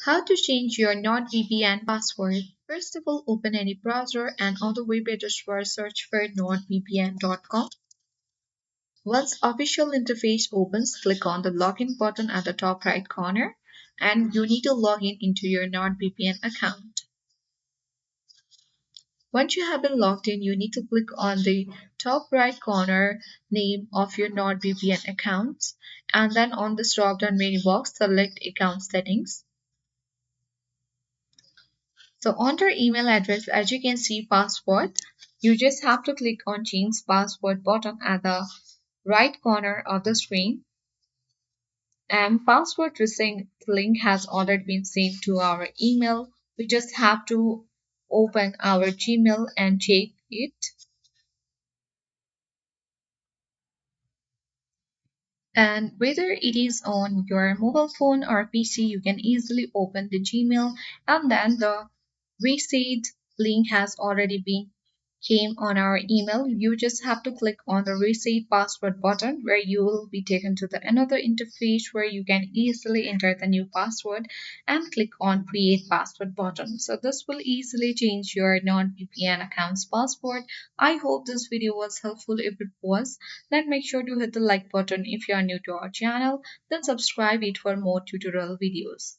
How to change your NordVPN password. First of all, open any browser and on the web address bar search for nordvpn.com. Once official interface opens, click on the login button at the top right corner and you need to log in into your NordVPN account. Once you have been logged in, you need to click on the top right corner name of your NordVPN account and then on the drop down menu box, select account settings. So under email address, as you can see password, you just have to click on change password button at the right corner of the screen. And password reset link has already been sent to our email. We just have to open our Gmail and check it. And whether it is on your mobile phone or PC, you can easily open the Gmail and then the reset link has already been came on our email. You just have to click on the reset password button where you will be taken to the another interface where you can easily enter the new password and click on create password button. So this will easily change your non-VPN account's password. I hope this video was helpful. If it was, then make sure to hit the like button if you are new to our channel, then subscribe it for more tutorial videos.